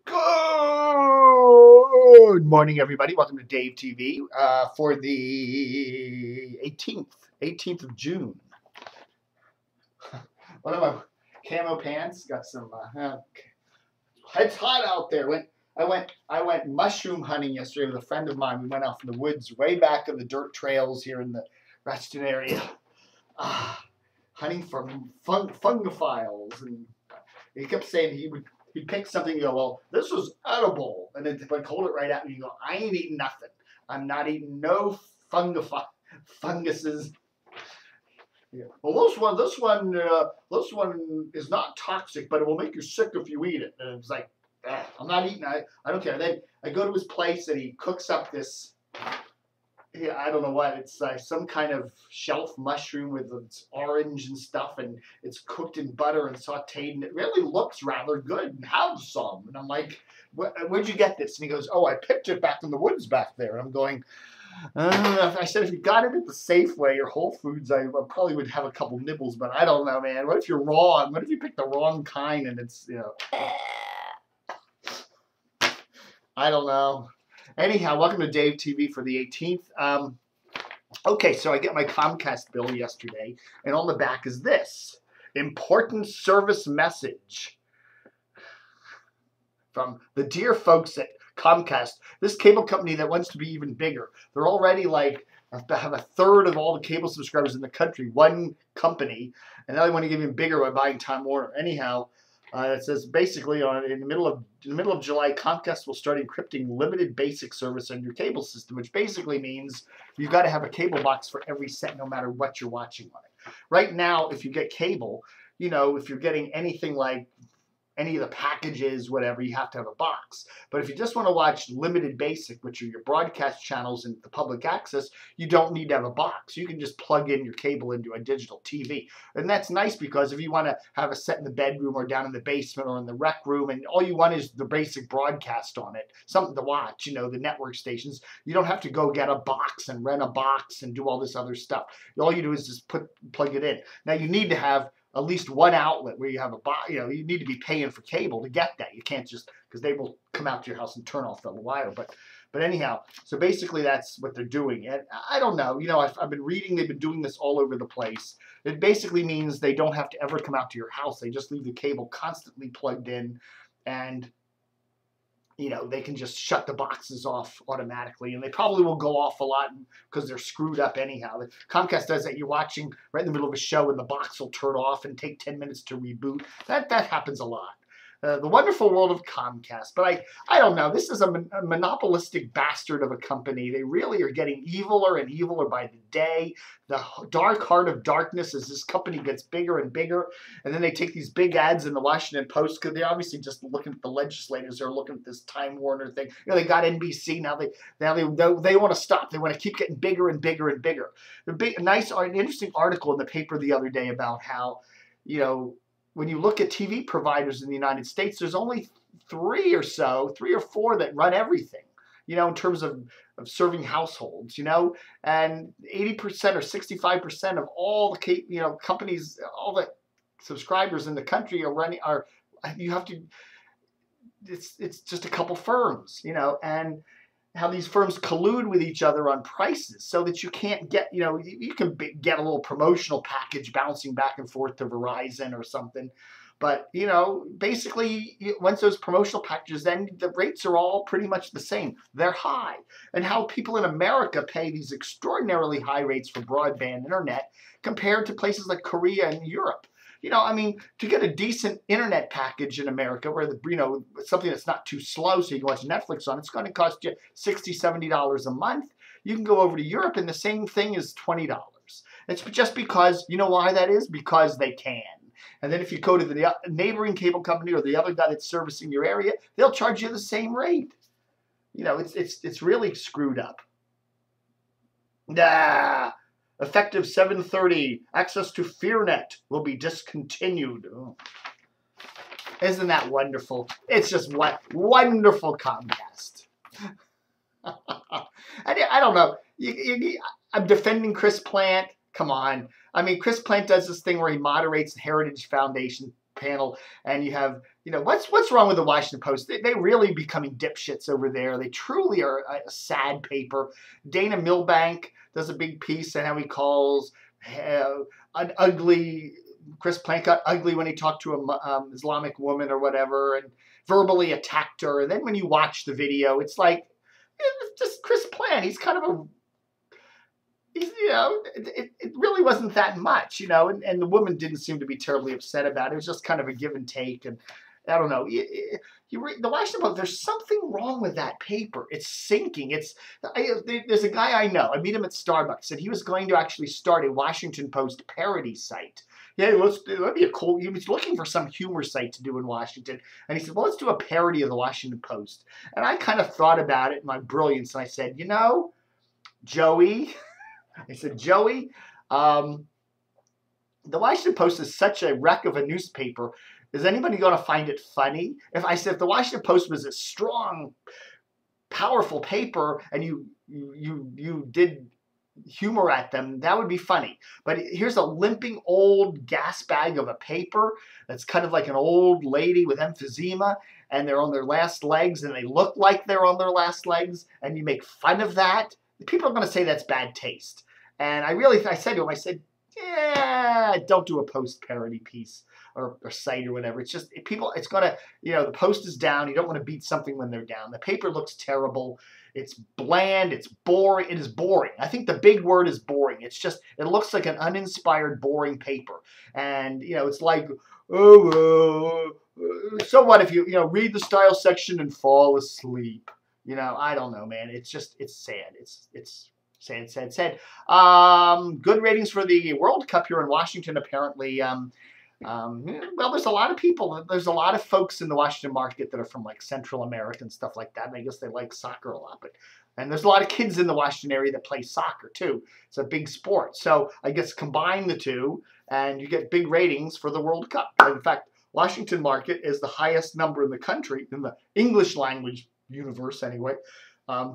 Good morning, everybody. Welcome to Dave TV for the 18th of June. One of my camo pants got some. It's hot out there. I went mushroom hunting yesterday with a friend of mine. We went out in the woods, way back in the dirt trails here in the Reston area, hunting for fungophiles, and he kept saying he'd pick something and go, well, this was edible. And then if I hold it right at me, you go, I ain't eating nothing. I'm not eating no funguses. Yeah. Well, this one is not toxic, but it will make you sick if you eat it. And it's like, I'm not eating it. I don't care. Then I go to his place and he cooks up this, I don't know what, it's some kind of shelf mushroom with its orange and stuff, and it's cooked in butter and sauteed, and it really looks rather good. And have some. And I'm like, where'd you get this? And he goes, oh, I picked it back in the woods back there. And I'm going, I said, if you got it at the Safeway or Whole Foods, I probably would have a couple nibbles, but I don't know, man. What if you're wrong? What if you pick the wrong kind and it's, I don't know. Anyhow, welcome to Dave TV for the 18th. Okay, so I get my Comcast bill yesterday, and on the back is this: important service message from the dear folks at Comcast, this cable company that wants to be even bigger. They're already have a third of all the cable subscribers in the country, one company, and now they want to get even bigger by buying Time Warner. Anyhow, it says basically in the middle of July, Comcast will start encrypting limited basic service on your cable system, which basically means you've got to have a cable box for every set, no matter what you're watching on it. Right now, if you get cable, if you're getting anything like any of the packages, whatever, you have to have a box. But if you just want to watch limited basic, which are your broadcast channels and the public access, you don't need to have a box. You can just plug in your cable into a digital TV. And that's nice because if you want to have a set in the bedroom or down in the basement or in the rec room, and all you want is the basic broadcast on it, something to watch, the network stations, you don't have to go get a box and rent a box and do all this other stuff. All you do is just plug it in. Now you need to have at least one outlet where you have a box. You need to be paying for cable to get that. You can't just, because they will come out to your house and turn off the wire. But anyhow, so basically that's what they're doing. And I don't know. I've been reading. They've been doing this all over the place. It basically means they don't have to ever come out to your house. They just leave the cable constantly plugged in, and they can just shut the boxes off automatically, and they probably will go off a lot because they're screwed up anyhow. Comcast does that. You're watching right in the middle of a show and the box will turn off and take 10 minutes to reboot. That happens a lot. The wonderful world of Comcast. But I don't know. This is a monopolistic bastard of a company. They really are getting eviler and eviler by the day. The dark heart of darkness as this company gets bigger and bigger. And then they take these big ads in the Washington Post because they're obviously just looking at the legislators. They're looking at this Time Warner thing. They got NBC. Now they want to stop. They want to keep getting bigger and bigger and bigger. An interesting article in the paper the other day about how, when you look at TV providers in the United States, there's only three or four that run everything, in terms of serving households, and 80% or 65% of all the, companies, all the subscribers in the country it's just a couple firms, and how these firms collude with each other on prices so that you can't get, you can get a little promotional package bouncing back and forth to Verizon or something. But, basically, once those promotional packages, then the rates are all pretty much the same. They're high. And how people in America pay these extraordinarily high rates for broadband internet compared to places like Korea and Europe. To get a decent internet package in America where, something that's not too slow so you can watch Netflix on, it's going to cost you $60, $70 a month. You can go over to Europe and the same thing is $20. It's just because, you know why that is? Because they can. And then if you go to the neighboring cable company or the other guy that's servicing your area, they'll charge you the same rate. It's really screwed up. Effective 7/30, access to FearNet will be discontinued. Oh. Isn't that wonderful? It's just wonderful Comcast. I don't know. I'm defending Chris Plant. Come on. Chris Plant does this thing where he moderates the Heritage Foundation panel, and you have, what's wrong with the Washington Post? They really becoming dipshits over there. They truly are a sad paper. Dana Milbank does a big piece on how he calls an ugly Chris Plank ugly when he talked to a Islamic woman or whatever, and verbally attacked her. And then when you watch the video, it's like, it's just Chris Plank. He's kind of it really wasn't that much, and the woman didn't seem to be terribly upset about it. It was just kind of a give and take, and I don't know. You read the Washington Post, there's something wrong with that paper. It's sinking. There's a guy I know. I meet him at Starbucks, and he was going to actually start a Washington Post parody site. Yeah, that'd be a cool. He was looking for some humor site to do in Washington, and he said, "Well, let's do a parody of the Washington Post." And I kind of thought about it in my brilliance, and I said, Joey. I said, Joey, the Washington Post is such a wreck of a newspaper. Is anybody going to find it funny? If the Washington Post was a strong, powerful paper and you did humor at them, that would be funny. But here's a limping old gas bag of a paper that's kind of like an old lady with emphysema, and they're on their last legs, and they look like they're on their last legs, and you make fun of that. People are going to say that's bad taste. And I said to him, yeah, don't do a Post parody piece or site or whatever. It's just, it's going to, the Post is down. You don't want to beat something when they're down. The paper looks terrible. It's bland. It's boring. It is boring. I think the big word is boring. It's just, it looks like an uninspired, boring paper. And, it's like, so what if you read the style section and fall asleep? I don't know, man. It's sad. It's sad. Good ratings for the World Cup here in Washington, apparently. Well, there's a lot of people. There's a lot of folks in the Washington market that are from like Central America and stuff like that. And I guess they like soccer a lot. And there's a lot of kids in the Washington area that play soccer too. It's a big sport. So I guess combine the two and you get big ratings for the World Cup. In fact, Washington market is the highest number in the country, in the English language universe anyway,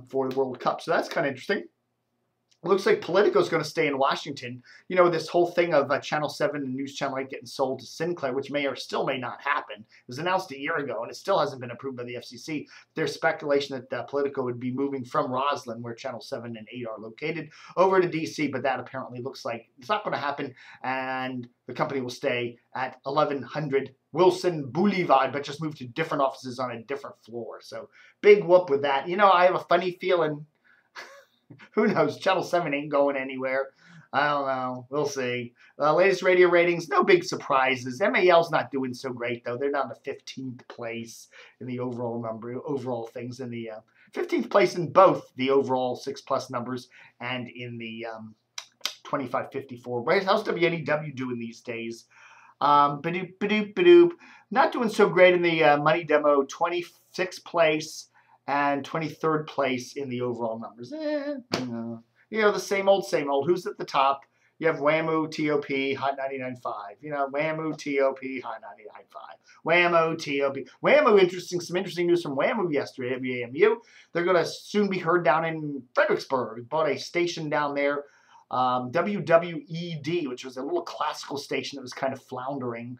for the World Cup. So that's kind of interesting. It looks like Politico is going to stay in Washington. This whole thing of Channel 7 and News Channel 8 getting sold to Sinclair, which may or still may not happen. It was announced a year ago, and it still hasn't been approved by the FCC. There's speculation that Politico would be moving from Roslyn, where Channel 7 and 8 are located, over to D.C., but that apparently looks like it's not going to happen, and the company will stay at 1100 Wilson Boulevard, but just move to different offices on a different floor. So big whoop with that. I have a funny feeling. Who knows? Channel 7 ain't going anywhere. I don't know. We'll see. Latest radio ratings, no big surprises. MAL's not doing so great, though. They're down to 15th place in the overall things. In the 15th place in both the overall 6+ numbers and in the 25-54. How's WNEW doing these days? Badoop, badoop, badoop. Not doing so great in the Money Demo, 26th place. And 23rd place in the overall numbers. The same old, same old. Who's at the top? You have Whammo, TOP, Hot 99.5. Whammo, TOP, Hot 99.5. Whammo, TOP. Whammo, some interesting news from Whammo yesterday, WAMU. They're going to soon be heard down in Fredericksburg. Bought a station down there, WWED, which was a little classical station that was kind of floundering.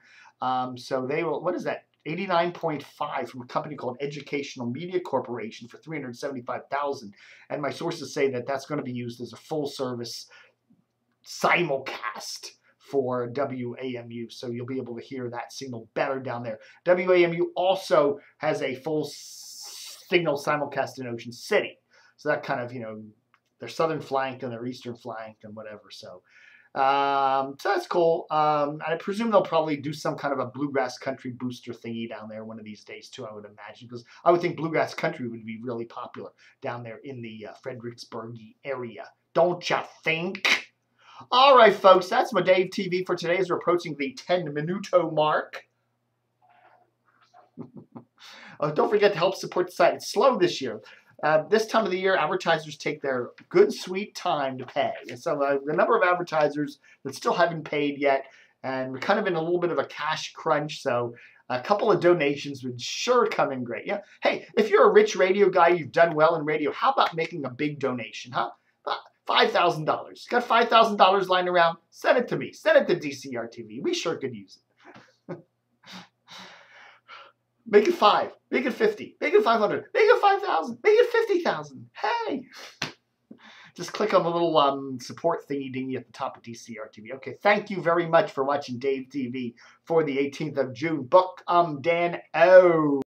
So they will, what is that? 89.5 from a company called Educational Media Corporation for $375,000, and my sources say that that's going to be used as a full-service simulcast for WAMU, so you'll be able to hear that signal better down there. WAMU also has a full signal simulcast in Ocean City, so that kind of their southern flank and their eastern flank and whatever. So that's cool. I presume they'll probably do some kind of a bluegrass country booster thingy down there one of these days too, I would imagine, because I would think bluegrass country would be really popular down there in the Fredericksburg area. Don't you think? All right, folks, that's my Dave TV for today as we're approaching the 10-minuto mark. Don't forget to help support the site. It's slow this year. This time of the year, advertisers take their good, sweet time to pay. And so the number of advertisers that still haven't paid yet, and we're kind of in a little bit of a cash crunch, so a couple of donations would sure come in great. Hey, if you're a rich radio guy, you've done well in radio, how about making a big donation, huh? $5,000. Got $5,000 lying around? Send it to me. Send it to DCR TV. We sure could use it. Make it 5. Make it 50. Make it 500. Make it 5,000. Make it 50,000. Hey! Just click on the little support thingy dingy at the top of DCR TV. Okay, thank you very much for watching Dave TV for the 18th of June. Book Dan O.